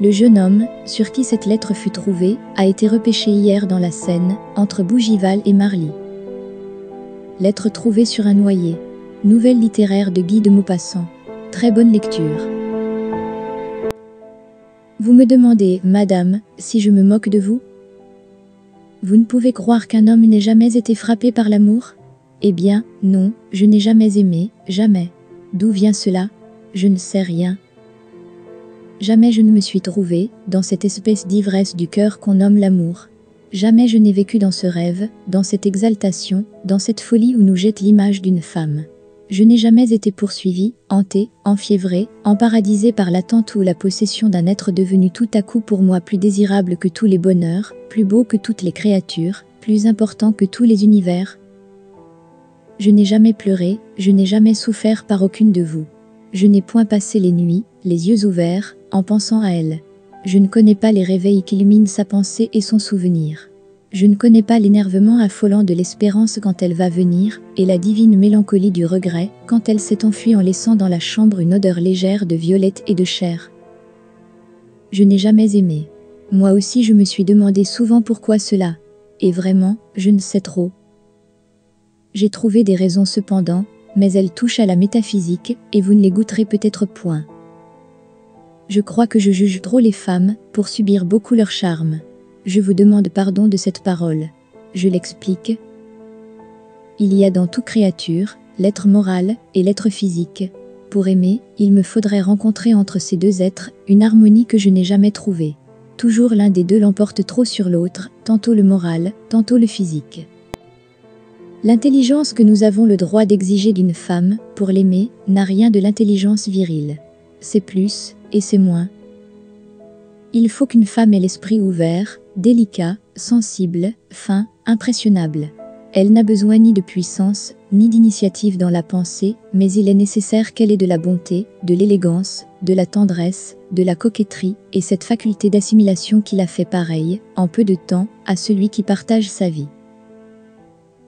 Le jeune homme, sur qui cette lettre fut trouvée, a été repêché hier dans la Seine, entre Bougival et Marly. Lettre trouvée sur un noyer. Nouvelle littéraire de Guy de Maupassant. Très bonne lecture. Vous me demandez, madame, si je me moque de vous? Vous ne pouvez croire qu'un homme n'ait jamais été frappé par l'amour? Eh bien, non, je n'ai jamais aimé, jamais. D'où vient cela? Je ne sais rien. Jamais je ne me suis trouvée, dans cette espèce d'ivresse du cœur qu'on nomme l'amour. Jamais je n'ai vécu dans ce rêve, dans cette exaltation, dans cette folie où nous jette l'image d'une femme. Je n'ai jamais été poursuivie, hantée, enfiévrée, emparadisée par l'attente ou la possession d'un être devenu tout à coup pour moi plus désirable que tous les bonheurs, plus beau que toutes les créatures, plus important que tous les univers. Je n'ai jamais pleuré, je n'ai jamais souffert par aucune de vous. Je n'ai point passé les nuits, les yeux ouverts, en pensant à elle. Je ne connais pas les réveils qu'illuminent sa pensée et son souvenir. Je ne connais pas l'énervement affolant de l'espérance quand elle va venir, et la divine mélancolie du regret, quand elle s'est enfuie en laissant dans la chambre une odeur légère de violette et de chair. Je n'ai jamais aimé. Moi aussi je me suis demandé souvent pourquoi cela. Et vraiment, je ne sais trop. J'ai trouvé des raisons cependant, mais elles touchent à la métaphysique, et vous ne les goûterez peut-être point. Je crois que je juge trop les femmes, pour subir beaucoup leur charme. Je vous demande pardon de cette parole. Je l'explique. Il y a dans toute créature, l'être moral et l'être physique. Pour aimer, il me faudrait rencontrer entre ces deux êtres, une harmonie que je n'ai jamais trouvée. Toujours l'un des deux l'emporte trop sur l'autre, tantôt le moral, tantôt le physique. L'intelligence que nous avons le droit d'exiger d'une femme, pour l'aimer, n'a rien de l'intelligence virile. C'est plus, et c'est moins. Il faut qu'une femme ait l'esprit ouvert, délicat, sensible, fin, impressionnable. Elle n'a besoin ni de puissance, ni d'initiative dans la pensée, mais il est nécessaire qu'elle ait de la bonté, de l'élégance, de la tendresse, de la coquetterie, et cette faculté d'assimilation qui la fait pareille, en peu de temps, à celui qui partage sa vie.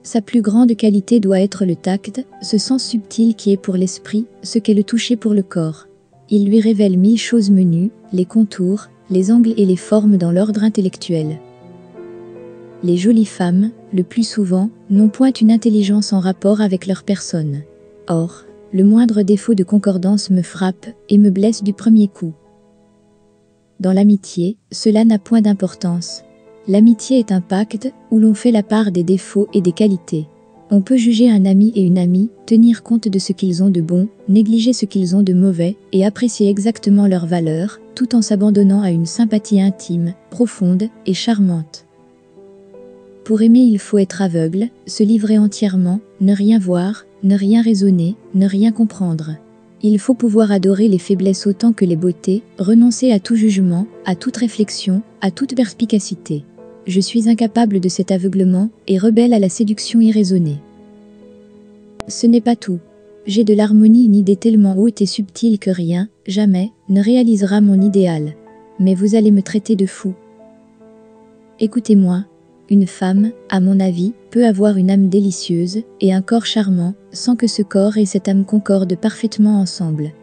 Sa plus grande qualité doit être le tact, ce sens subtil qui est pour l'esprit, ce qu'est le toucher pour le corps. Il lui révèle 1000 choses menues, les contours, les angles et les formes dans l'ordre intellectuel. Les jolies femmes, le plus souvent, n'ont point une intelligence en rapport avec leur personne. Or, le moindre défaut de concordance me frappe et me blesse du premier coup. Dans l'amitié, cela n'a point d'importance. L'amitié est un pacte où l'on fait la part des défauts et des qualités. On peut juger un ami et une amie, tenir compte de ce qu'ils ont de bon, négliger ce qu'ils ont de mauvais, et apprécier exactement leur valeur, tout en s'abandonnant à une sympathie intime, profonde et charmante. Pour aimer, il faut être aveugle, se livrer entièrement, ne rien voir, ne rien raisonner, ne rien comprendre. Il faut pouvoir adorer les faiblesses autant que les beautés, renoncer à tout jugement, à toute réflexion, à toute perspicacité. Je suis incapable de cet aveuglement, et rebelle à la séduction irraisonnée. Ce n'est pas tout. J'ai de l'harmonie, une idée tellement haute et subtile que rien, jamais, ne réalisera mon idéal. Mais vous allez me traiter de fou. Écoutez-moi. Une femme, à mon avis, peut avoir une âme délicieuse, et un corps charmant, sans que ce corps et cette âme concordent parfaitement ensemble.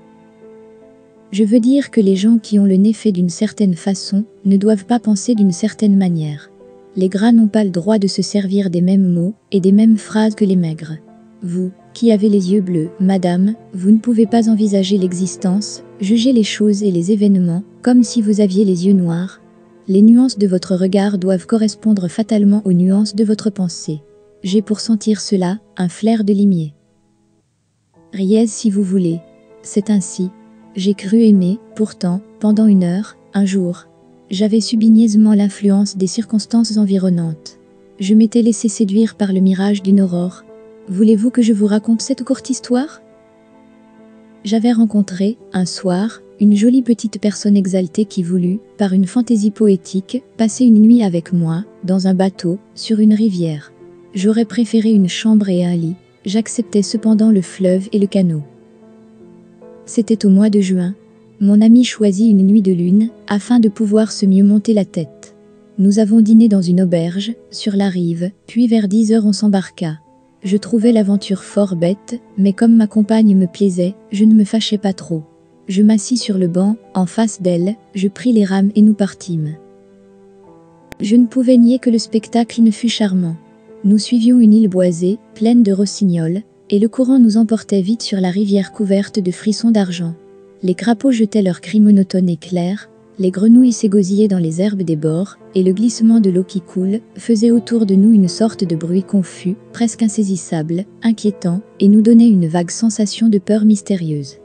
Je veux dire que les gens qui ont le nez fait d'une certaine façon, ne doivent pas penser d'une certaine manière. Les gras n'ont pas le droit de se servir des mêmes mots, et des mêmes phrases que les maigres. Vous, qui avez les yeux bleus, madame, vous ne pouvez pas envisager l'existence, juger les choses et les événements, comme si vous aviez les yeux noirs. Les nuances de votre regard doivent correspondre fatalement aux nuances de votre pensée. J'ai pour sentir cela, un flair de limier. Riez si vous voulez. C'est ainsi. J'ai cru aimer, pourtant, pendant 1 heure, un jour. J'avais subi niaisement l'influence des circonstances environnantes. Je m'étais laissé séduire par le mirage d'une aurore. Voulez-vous que je vous raconte cette courte histoire? J'avais rencontré, un soir, une jolie petite personne exaltée qui voulut, par une fantaisie poétique, passer une nuit avec moi, dans un bateau, sur une rivière. J'aurais préféré une chambre et un lit, j'acceptais cependant le fleuve et le canot. C'était au mois de juin. Mon ami choisit une nuit de lune, afin de pouvoir se mieux monter la tête. Nous avons dîné dans une auberge, sur la rive, puis vers 10 heures on s'embarqua. Je trouvais l'aventure fort bête, mais comme ma compagne me plaisait, je ne me fâchais pas trop. Je m'assis sur le banc, en face d'elle, je pris les rames et nous partîmes. Je ne pouvais nier que le spectacle ne fût charmant. Nous suivions une île boisée, pleine de rossignols, et le courant nous emportait vite sur la rivière couverte de frissons d'argent. Les crapauds jetaient leurs cris monotones et clairs, les grenouilles s'égosillaient dans les herbes des bords, et le glissement de l'eau qui coule faisait autour de nous une sorte de bruit confus, presque insaisissable, inquiétant, et nous donnait une vague sensation de peur mystérieuse.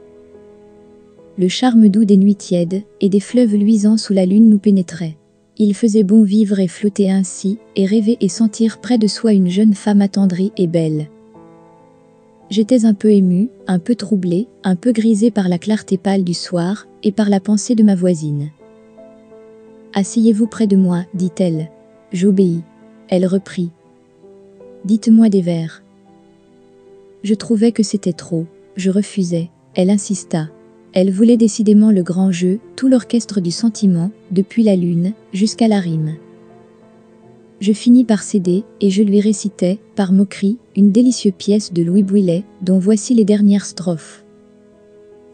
Le charme doux des nuits tièdes et des fleuves luisants sous la lune nous pénétrait. Il faisait bon vivre et flotter ainsi, et rêver et sentir près de soi une jeune femme attendrie et belle. J'étais un peu émue, un peu troublée, un peu grisée par la clarté pâle du soir, et par la pensée de ma voisine. « Asseyez-vous près de moi, dit-elle. J'obéis. Elle reprit. Dites-moi des vers. Je trouvais que c'était trop. Je refusais. Elle insista. Elle voulait décidément le grand jeu, tout l'orchestre du sentiment, depuis la lune, jusqu'à la rime. Je finis par céder, et je lui récitai, par moquerie, une délicieuse pièce de Louis Bouillet, dont voici les dernières strophes.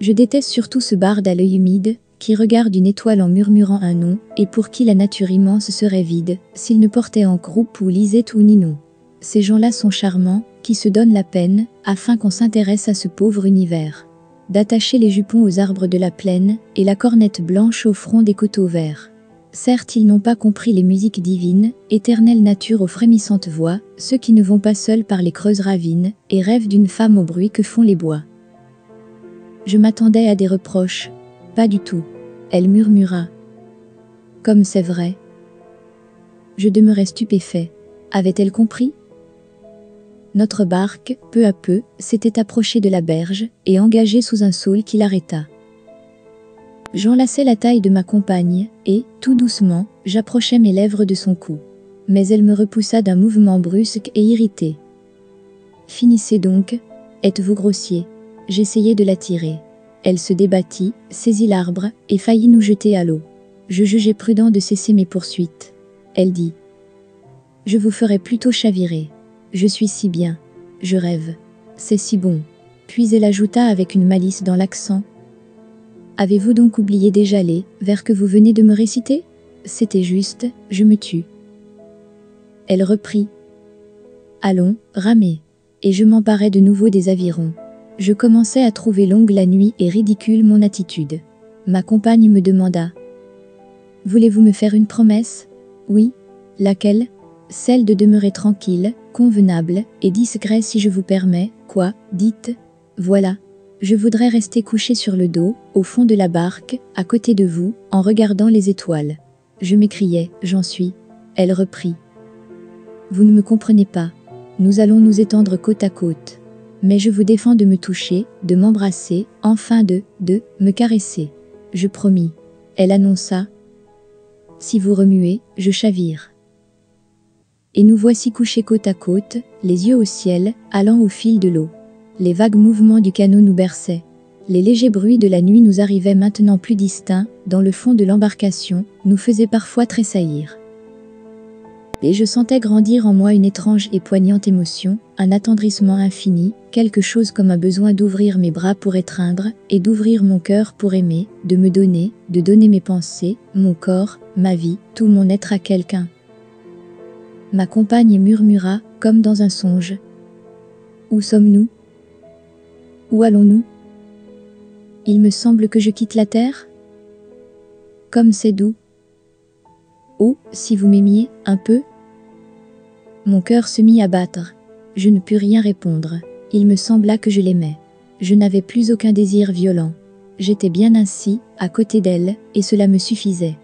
Je déteste surtout ce barde à l'œil humide, qui regarde une étoile en murmurant un nom, et pour qui la nature immense serait vide, s'il ne portait en groupe ou Lisette ou Ninon. Ces gens-là sont charmants, qui se donnent la peine, afin qu'on s'intéresse à ce pauvre univers. D'attacher les jupons aux arbres de la plaine, et la cornette blanche au front des coteaux verts. Certes, ils n'ont pas compris les musiques divines, éternelle nature aux frémissantes voix, ceux qui ne vont pas seuls par les creuses ravines, et rêvent d'une femme au bruit que font les bois. Je m'attendais à des reproches. Pas du tout. Elle murmura. Comme c'est vrai. Je demeurais stupéfait. Avait-elle compris ? Notre barque, peu à peu, s'était approchée de la berge, et engagée sous un saule qui l'arrêta. J'enlaçai la taille de ma compagne, et, tout doucement, j'approchai mes lèvres de son cou. Mais elle me repoussa d'un mouvement brusque et irrité. Finissez donc. Êtes-vous grossier ? J'essayai de la tirer. Elle se débattit, saisit l'arbre, et faillit nous jeter à l'eau. Je jugeai prudent de cesser mes poursuites. Elle dit. Je vous ferai plutôt chavirer. Je suis si bien. Je rêve. C'est si bon. Puis elle ajouta avec une malice dans l'accent. Avez-vous donc oublié déjà les vers que vous venez de me réciter ? C'était juste, je me tue. Elle reprit. Allons, ramez. Et je m'emparai de nouveau des avirons. Je commençais à trouver longue la nuit et ridicule mon attitude. Ma compagne me demanda. Voulez-vous me faire une promesse ? Oui. Laquelle ? Celle de demeurer tranquille, convenable et discret si je vous permets. Quoi ? Dites. Voilà. Je voudrais rester couché sur le dos, au fond de la barque, à côté de vous, en regardant les étoiles. Je m'écriai, j'en suis. Elle reprit. Vous ne me comprenez pas. Nous allons nous étendre côte à côte. Mais je vous défends de me toucher, de m'embrasser, enfin de me caresser. Je promis. Elle annonça. Si vous remuez, je chavire. Et nous voici couchés côte à côte, les yeux au ciel, allant au fil de l'eau. Les vagues mouvements du canot nous berçaient. Les légers bruits de la nuit nous arrivaient maintenant plus distincts, dans le fond de l'embarcation, nous faisaient parfois tressaillir. Et je sentais grandir en moi une étrange et poignante émotion, un attendrissement infini, quelque chose comme un besoin d'ouvrir mes bras pour étreindre, et d'ouvrir mon cœur pour aimer, de me donner, de donner mes pensées, mon corps, ma vie, tout mon être à quelqu'un. Ma compagne murmura, comme dans un songe. Où sommes-nous ? Où allons-nous ? Il me semble que je quitte la terre ? Comme c'est doux. Oh, si vous m'aimiez, un peu ? Mon cœur se mit à battre. Je ne pus rien répondre. Il me sembla que je l'aimais. Je n'avais plus aucun désir violent. J'étais bien ainsi, à côté d'elle, et cela me suffisait.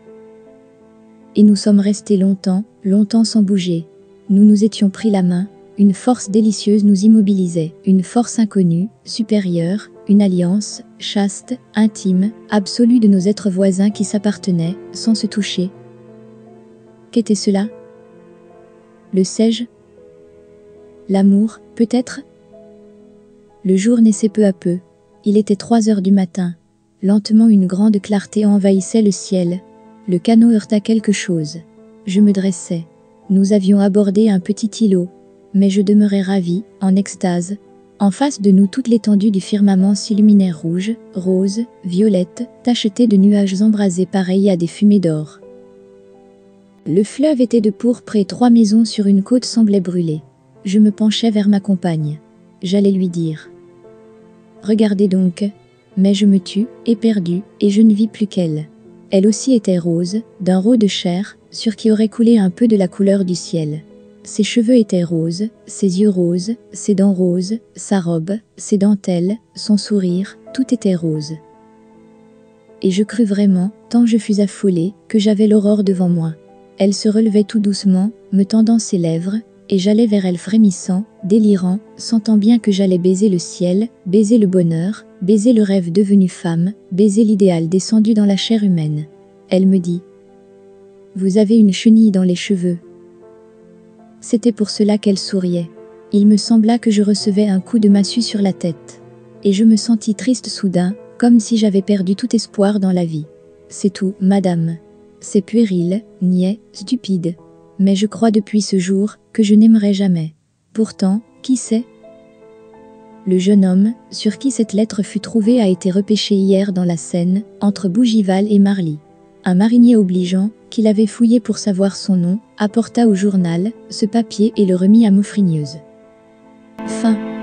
Et nous sommes restés longtemps, longtemps sans bouger. Nous nous étions pris la main. Une force délicieuse nous immobilisait, une force inconnue, supérieure, une alliance, chaste, intime, absolue de nos êtres voisins qui s'appartenaient, sans se toucher. Qu'était cela ? Le sais-je ? L'amour, peut-être ? Le jour naissait peu à peu. Il était 3 heures du matin. Lentement une grande clarté envahissait le ciel. Le canot heurta quelque chose. Je me dressai. Nous avions abordé un petit îlot. Mais je demeurais ravie, en extase. En face de nous, toute l'étendue du firmament s'illuminait rouge, rose, violette, tachetée de nuages embrasés pareils à des fumées d'or. Le fleuve était de pourpre et 3 maisons sur une côte semblaient brûler. Je me penchai vers ma compagne. J'allais lui dire: regardez donc. Mais je me tus, éperdu, et je ne vis plus qu'elle. Elle aussi était rose, d'un rose de chair, sur qui aurait coulé un peu de la couleur du ciel. Ses cheveux étaient roses, ses yeux roses, ses dents roses, sa robe, ses dentelles, son sourire, tout était rose. Et je crus vraiment, tant je fus affolée, que j'avais l'aurore devant moi. Elle se relevait tout doucement, me tendant ses lèvres, et j'allais vers elle frémissant, délirant, sentant bien que j'allais baiser le ciel, baiser le bonheur, baiser le rêve devenu femme, baiser l'idéal descendu dans la chair humaine. Elle me dit: vous avez une chenille dans les cheveux. C'était pour cela qu'elle souriait. Il me sembla que je recevais un coup de massue sur la tête. Et je me sentis triste soudain, comme si j'avais perdu tout espoir dans la vie. C'est tout, madame. C'est puéril, niais, stupide. Mais je crois depuis ce jour que je n'aimerai jamais. Pourtant, qui sait? Le jeune homme, sur qui cette lettre fut trouvée, a été repêché hier dans la Seine, entre Bougival et Marly. Un marinier obligeant, qui l'avait fouillé pour savoir son nom, apporta au journal ce papier et le remit à Maufrigneuse. Fin.